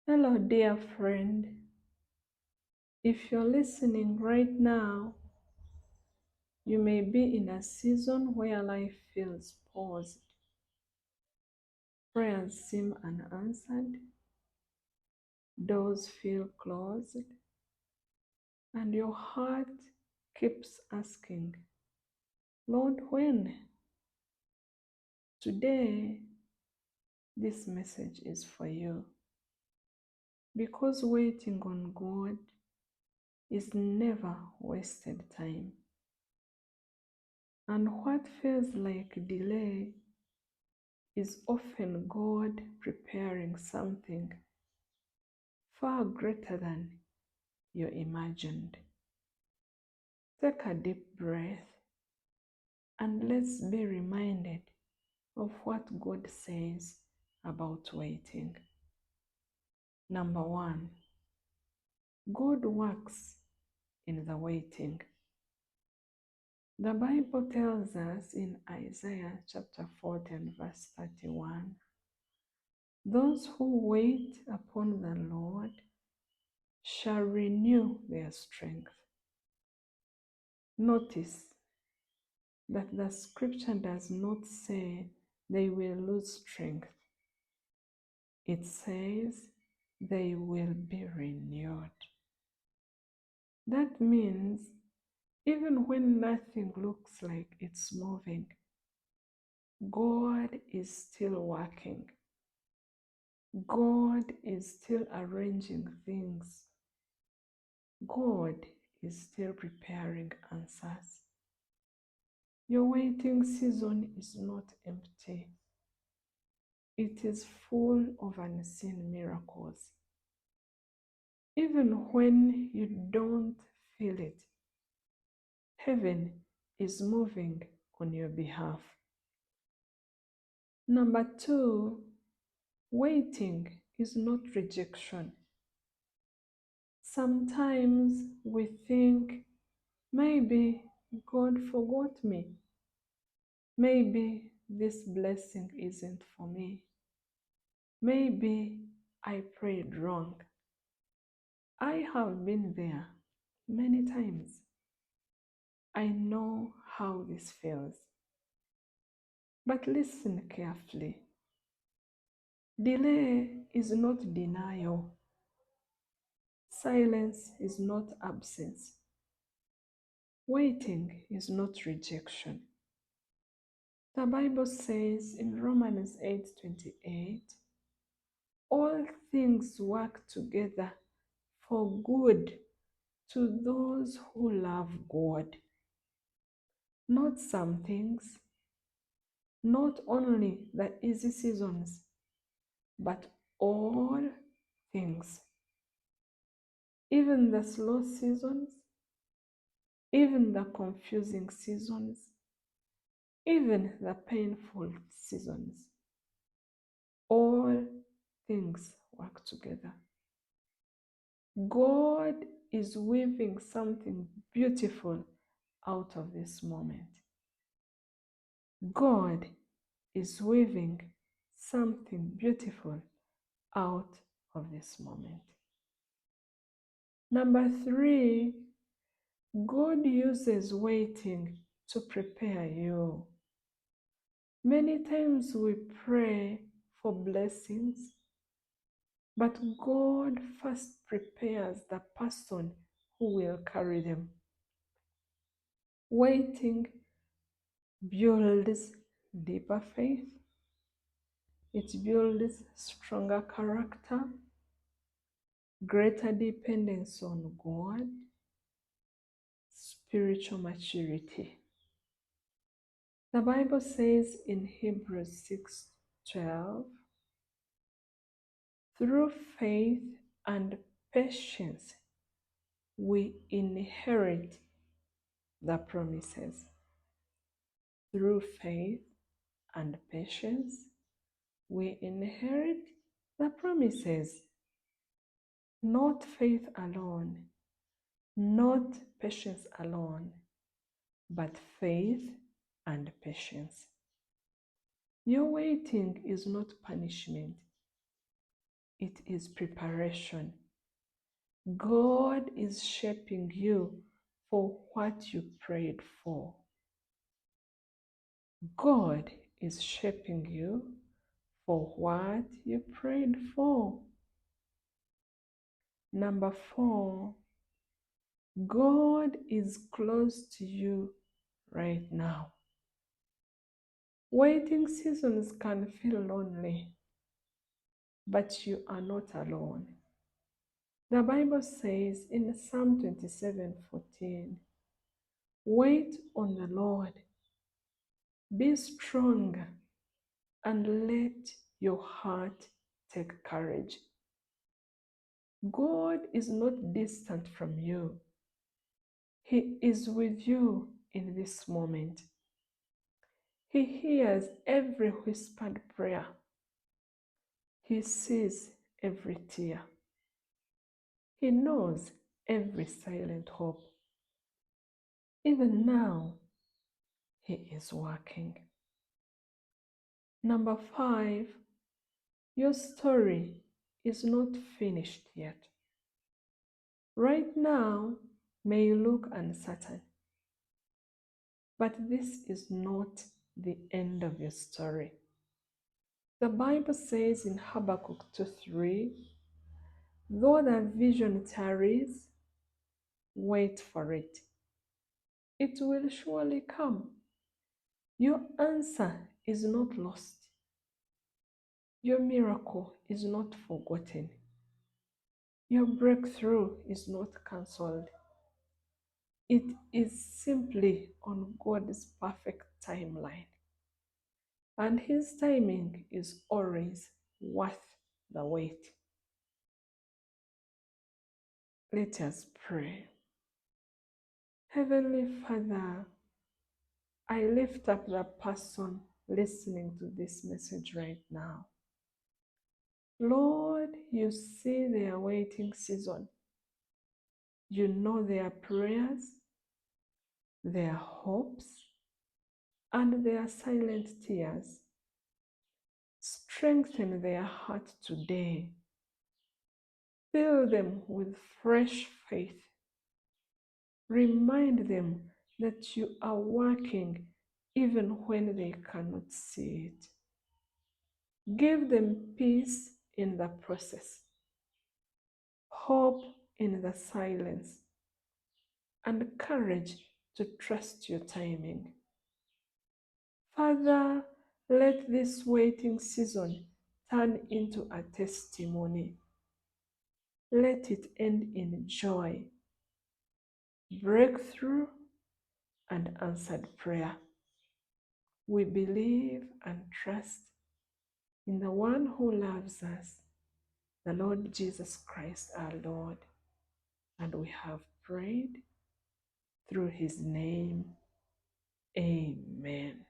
Hello, dear friend. If you're listening right now, you may be in a season where life feels paused. Prayers seem unanswered, doors feel closed, and your heart keeps asking, Lord, when? Today, this message is for you because waiting on God is never wasted time. And what feels like delay is often God preparing something far greater than you imagined. Take a deep breath and let's be reminded of what God says about waiting. Number one, God works in the waiting. The Bible tells us in Isaiah chapter 40 and verse 31, those who wait upon the Lord shall renew their strength. Notice that the scripture does not say they will lose strength. It says they will be renewed. That means even when nothing looks like it's moving, God is still working. God is still arranging things. God is still preparing answers. Your waiting season is not empty. It is full of unseen miracles. Even when you don't feel it, heaven is moving on your behalf. Number two, waiting is not rejection. Sometimes we think, maybe God forgot me. Maybe this blessing isn't for me. Maybe I prayed wrong. I have been there many times. I know how this feels. But listen carefully. Delay is not denial. Silence is not absence. Waiting is not rejection. The Bible says in Romans 8:28, all things work together for good to those who love God. Not some things, not only the easy seasons, but all things. Even the slow seasons, even the confusing seasons, even the painful seasons. All things work together. God is weaving something beautiful out of this moment. God is weaving something beautiful out of this moment. Number three, God uses waiting to prepare you. Many times we pray for blessings, but God first prepares the person who will carry them. Waiting builds deeper faith. It builds stronger character, greater dependence on God, spiritual maturity. The Bible says in Hebrews 6:12, through faith and patience we inherit the promises. Through faith and patience we inherit the promises. Not faith alone, not patience alone, but faith and patience. Your waiting is not punishment. it is preparation. God is shaping you for what you prayed for. God is shaping you for what you prayed for. Number 4, God is close to you right now. Waiting seasons can feel lonely, but you are not alone. The Bible says in Psalm 27:14, wait on the Lord, be strong, and let your heart take courage. God is not distant from you. He is with you in this moment. He hears every whispered prayer. He sees every tear. He knows every silent hope. Even now, He is working. Number 5, your story is not finished yet. Right now may look uncertain, but this is not the end of your story. The Bible says in Habakkuk 2:3, though the vision tarries, wait for it. It will surely come. Your answer is not lost. Your miracle is not forgotten. Your breakthrough is not cancelled. It is simply on God's perfect timeline. And His timing is always worth the wait. Let us pray. Heavenly Father, I lift up the person listening to this message right now. Lord, you see their waiting season. You know their prayers, their hopes, and their silent tears. Strengthen their heart today. Fill them with fresh faith. Remind them that you are working even when they cannot see it. Give them peace in the process, hope in the silence, and courage to trust your timing. Father, let this waiting season turn into a testimony. Let it end in joy, breakthrough, and answered prayer. We believe and trust in the one who loves us, the Lord Jesus Christ our Lord. And we have prayed through His name. Amen.